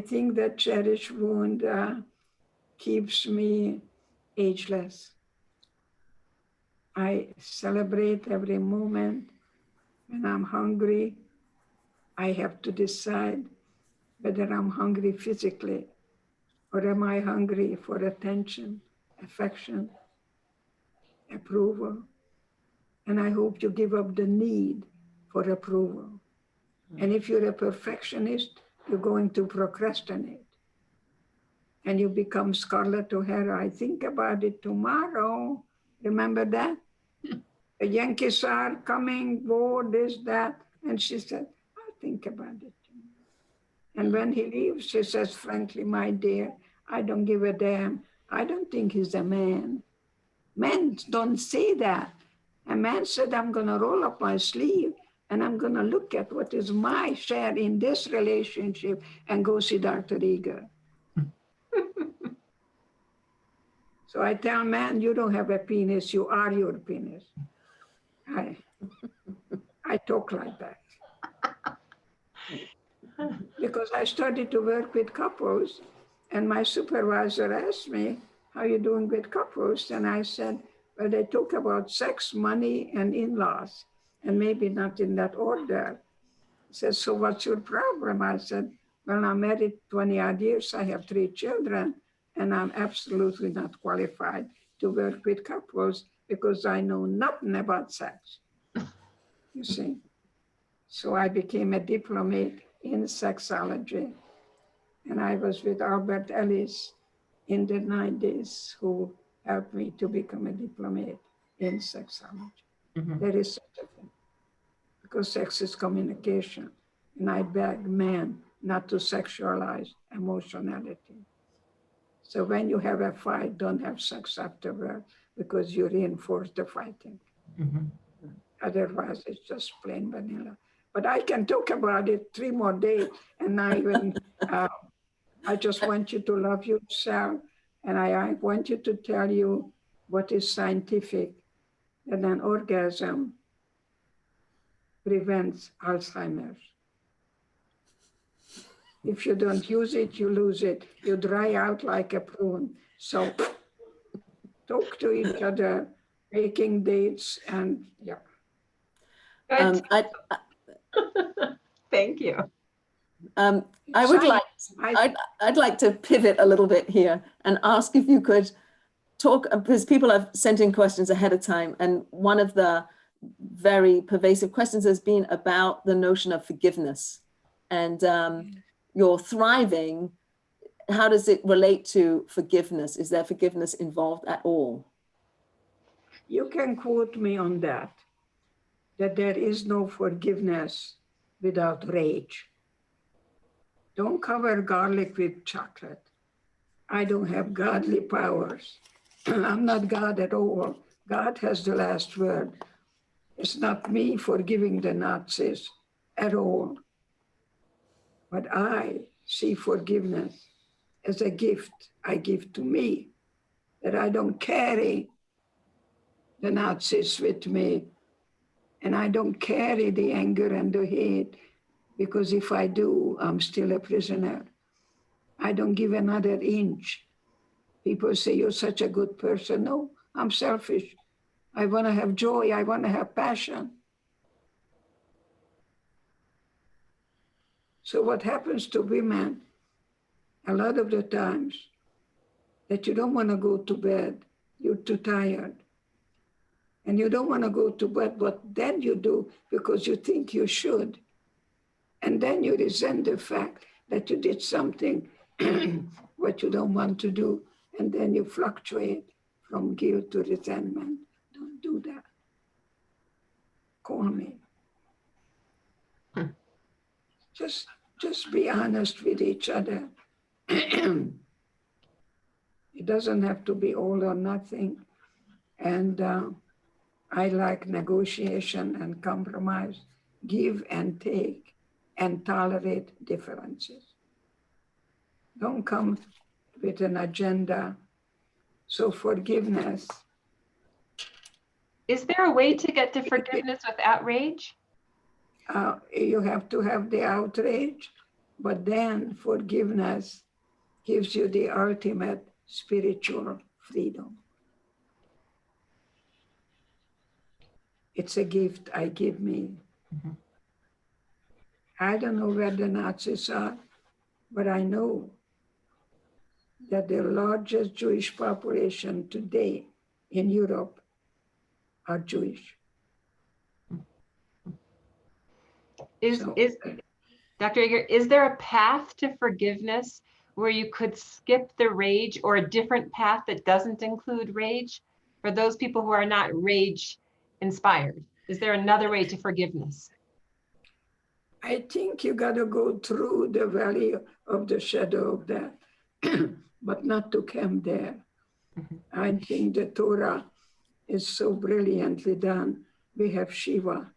think that cherished wound keeps me ageless. I celebrate every moment. When I'm hungry, I have to decide whether I'm hungry physically or am I hungry for attention, affection, approval. And I hope you give up the need for approval. And if you're a perfectionist, you're going to procrastinate. And you become Scarlett O'Hara. I think about it tomorrow. Remember that? The Yankees are coming, war, this, that. And she said, I'll think about it. And when he leaves, she says, frankly, my dear, I don't give a damn. I don't think he's a man. Men don't say that. A man said, I'm going to roll up my sleeve and I'm going to look at what is my share in this relationship and go see Dr. Eger. So I tell man, you don't have a penis, you are your penis. I talk like that. Because I started to work with couples, and my supervisor asked me, how are you doing with couples? And I said, well, they talk about sex, money, and in-laws, and maybe not in that order. He said, so what's your problem? I said, well, I'm married 20 odd years, I have 3 children, and I'm absolutely not qualified to work with couples because I know nothing about sex, you see. So I became a diplomat in sexology. And I was with Albert Ellis in the 90s, who helped me to become a diplomat in sexology. There is such a thing, because sex is communication. And I beg men not to sexualize emotionality. So when you have a fight, don't have sex afterward, because you reinforce the fighting. Otherwise, it's just plain vanilla. But I can talk about it 3 more days, and I just want you to love yourself, and I want you to tell you what is scientific. that an orgasm prevents Alzheimer's. If you don't use it, you lose it. You dry out like a prune. So talk to each other, making dates, and yeah. Good. Thank you. I would like, I'd like to pivot a little bit here and ask if you could talk, because people have sent in questions ahead of time, and one of the very pervasive questions has been about the notion of forgiveness. And you're thriving. How does it relate to forgiveness? Is there forgiveness involved at all? You can quote me on that there is no forgiveness without rage. Don't cover garlic with chocolate. I don't have godly powers. I'm not God at all. God has the last word. It's not me forgiving the Nazis at all. But I see forgiveness as a gift I give to me, that I don't carry the Nazis with me, and I don't carry the anger and the hate, because if I do, I'm still a prisoner. I don't give another inch. People say, you're such a good person. No, I'm selfish. I want to have joy. I want to have passion. So what happens to women a lot of the times, that you don't want to go to bed, you're too tired. And you don't want to go to bed, but then you do because you think you should. And then you resent the fact that you did something what you don't want to do. And then you fluctuate from guilt to resentment. Don't do that. Call me. Just be honest with each other. It doesn't have to be all or nothing. And I like negotiation and compromise, give and take, and tolerate differences. Don't come with an agenda. So forgiveness. Is there a way to get to forgiveness without rage? You have to have the outrage, but then forgiveness gives you the ultimate spiritual freedom. It's a gift I give me. Mm-hmm. I don't know where the Nazis are, but I know that the largest Jewish population today in Europe are Jewish. Dr. Eger, is there a path to forgiveness where you could skip the rage, or a different path that doesn't include rage for those people who are not rage inspired? Is there another way to forgiveness? I think you got to go through the valley of the shadow of death, but not to camp there. Mm-hmm. I think the Torah is so brilliantly done. We have Shiva,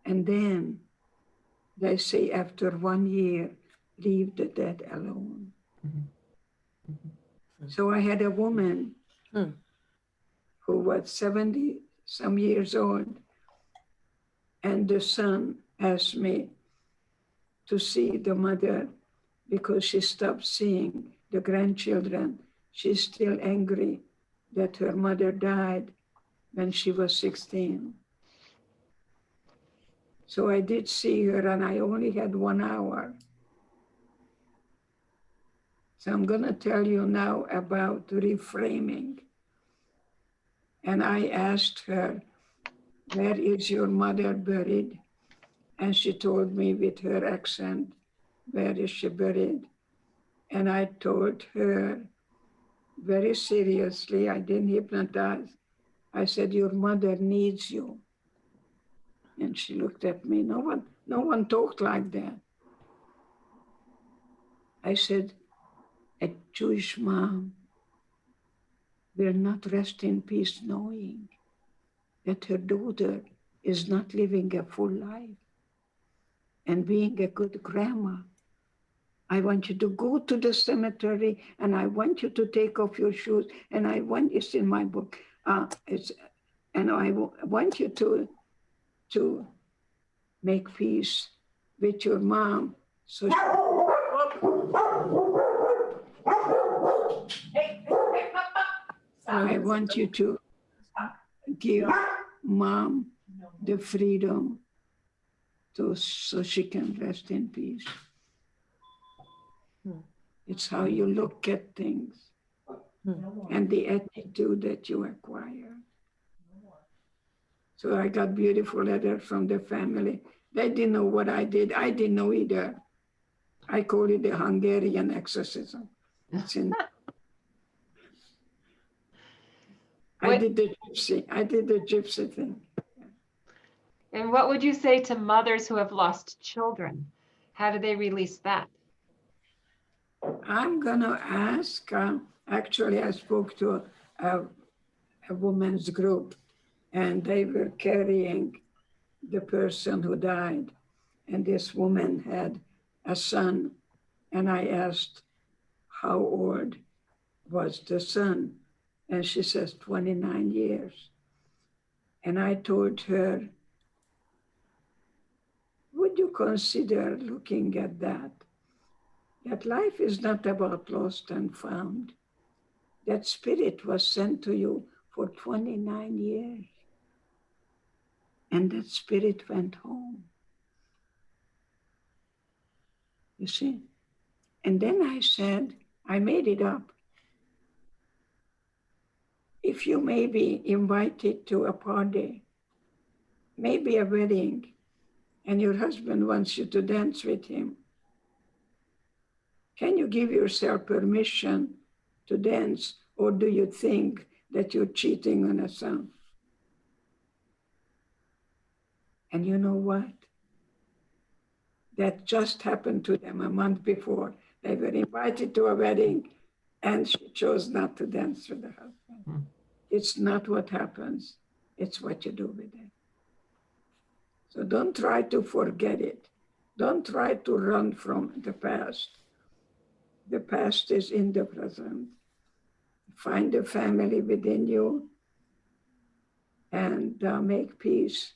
and then they say after 1 year, leave the dead alone. Mm-hmm. Mm-hmm. So I had a woman who was 70 some years old, and the son asked me to see the mother because she stopped seeing the grandchildren. She's still angry that her mother died when she was 16. So I did see her, and I only had 1 hour. So I'm going to tell you now about reframing. And I asked her, where is your mother buried? And she told me with her accent, where is she buried? And I told her very seriously, I didn't hypnotize. I said, your mother needs you. And she looked at me. No one talked like that. I said, a Jewish mom will not rest in peace knowing that her daughter is not living a full life and being a good grandma. I want you to go to the cemetery, and I want you to take off your shoes, and I want, it's in my book, And I want you to make peace with your mom. So I want you to give mom the freedom so she can rest in peace. It's how you look at things and the attitude that you acquire. So I got beautiful letters from the family. They didn't know what I did. I didn't know either. I call it the Hungarian exorcism. I did the gypsy thing. And what would you say to mothers who have lost children? How do they release that? I'm gonna ask, actually I spoke to a women's group and they were carrying the person who died. And this woman had a son. And I asked, how old was the son? And she says, 29 years. And I told her, would you consider looking at that? That life is not about lost and found. That spirit was sent to you for 29 years. And that spirit went home. You see? And then I said, I made it up. If you may be invited to a party, maybe a wedding, and your husband wants you to dance with him, can you give yourself permission to dance, or do you think that you're cheating on a son? And you know what? That just happened to them a month before. They were invited to a wedding and she chose not to dance with her husband. It's not what happens, it's what you do with it. So don't try to forget it. Don't try to run from the past. The past is in the present. Find a family within you and make peace.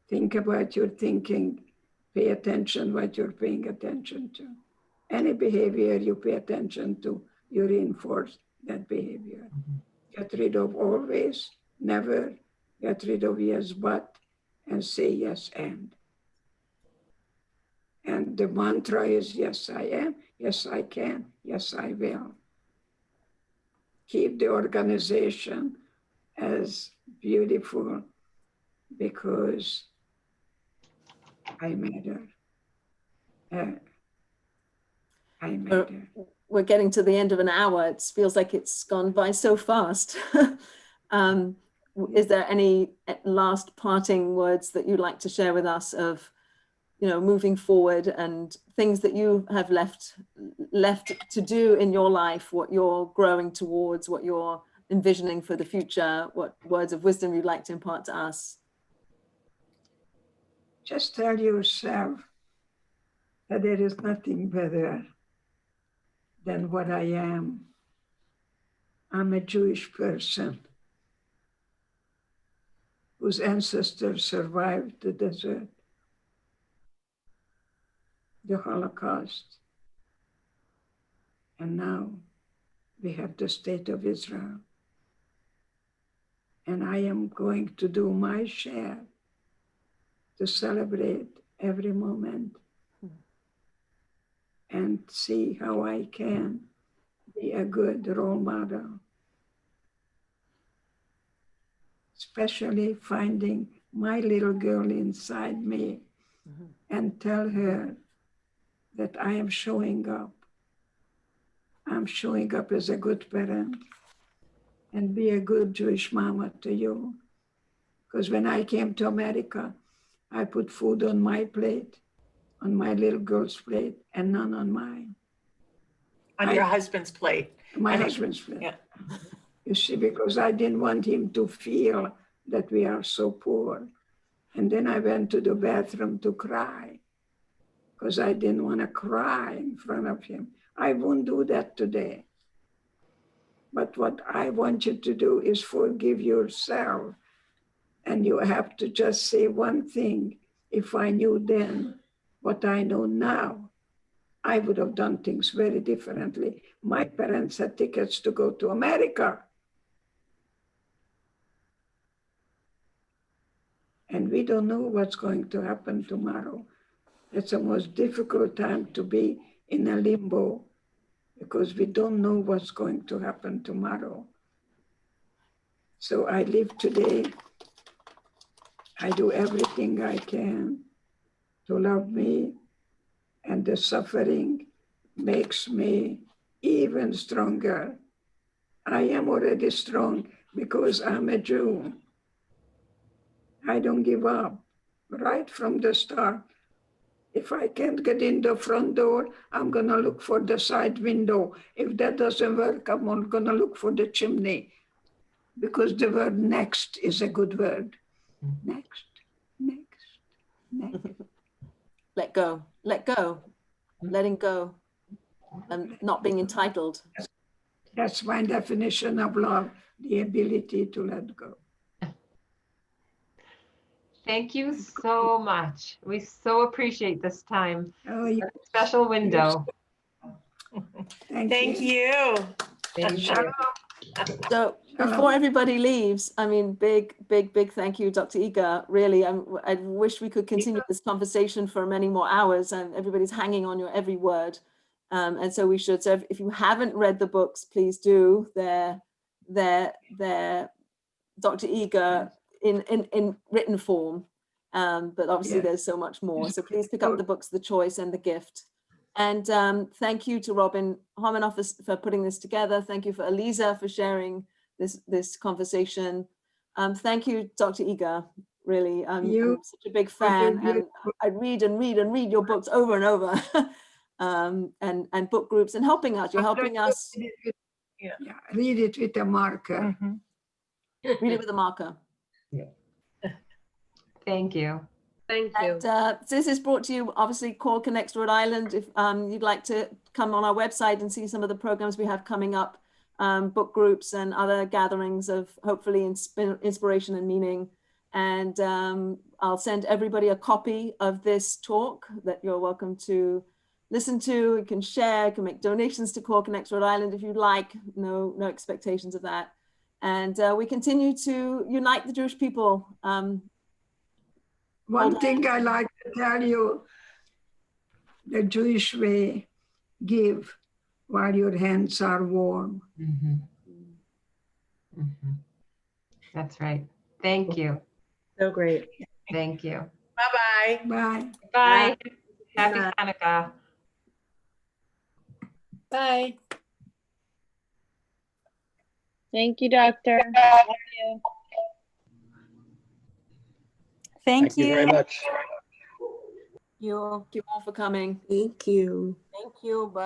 Think about your thinking. Pay attention what you're paying attention to. Any behavior you pay attention to, you reinforce that behavior. Get rid of always, never. Get rid of yes, but, and say yes, and. And the mantra is yes, I am, yes, I can, yes, I will. Keep the organization as beautiful because I matter. I matter. We're getting to the end of an hour. It feels like it's gone by so fast. Is there any last parting words that you'd like to share with us of, you know, moving forward and things that you have left to do in your life, what you're growing towards, what you're envisioning for the future, what words of wisdom you'd like to impart to us? Just tell yourself that there is nothing better than what I am. I'm a Jewish person whose ancestors survived the desert, the Holocaust, and now we have the state of Israel. And I am going to do my share to celebrate every moment and see how I can be a good role model, especially finding my little girl inside me and tell her that I am showing up. I'm showing up as a good parent and be a good Jewish mama to you. Because when I came to America, I put food on my plate, on my little girl's plate, and none on mine. On your husband's plate. My husband's plate. Yeah. You see, because I didn't want him to feel that we are so poor. And then I went to the bathroom to cry because I didn't want to cry in front of him. I won't do that today. But what I want you to do is forgive yourself And you have to just say one thing. If I knew then what I know now, I would have done things very differently. My parents had tickets to go to America. And we don't know what's going to happen tomorrow. It's the most difficult time to be in a limbo because we don't know what's going to happen tomorrow. So I live today. I do everything I can to love me, and the suffering makes me even stronger. I am already strong because I'm a Jew. I don't give up right from the start. If I can't get in the front door, I'm gonna look for the side window. If that doesn't work, I'm gonna look for the chimney, because the word next is a good word. Next, next, next. Let go, letting go, and not being entitled. That's my definition of love, the ability to let go. Thank you so much. We so appreciate this time. Oh, you, A special window. Thank you. Thank you. So before everybody leaves, I mean, big thank you, Dr. Eger. Really, I wish we could continue this conversation for many more hours, and everybody's hanging on your every word. And so we should. So if you haven't read the books, please do. They're Dr. Eger in written form. But obviously there's so much more. So please pick up the books, The Choice and The Gift. And thank you to Robin Homanoff for putting this together. Thank you for Aliza for sharing this conversation. Thank you, Dr. Eger. Really, I'm such a big fan, and I read and read your books over and over, and book groups and helping us. You're helping us. Yeah, read it with a marker. Read it with a marker. Thank you. Thank you. And, this is brought to you, obviously, Call Connects Rhode Island. If you'd like to come on our website and see some of the programs we have coming up, book groups and other gatherings of hopefully inspiration and meaning. And I'll send everybody a copy of this talk that you're welcome to listen to. You can share, you can make donations to Call Connects Rhode Island if you'd like. No expectations of that. And we continue to unite the Jewish people. One thing I like to tell you, the Jewish way, give while your hands are warm. That's right. Thank you. So great. Thank you. Bye-bye. Bye. Bye. Happy Hanukkah. Bye. Thank you, Doctor. Love you. Thank you very much. Thank you all for coming. Thank you. Thank you. Bye.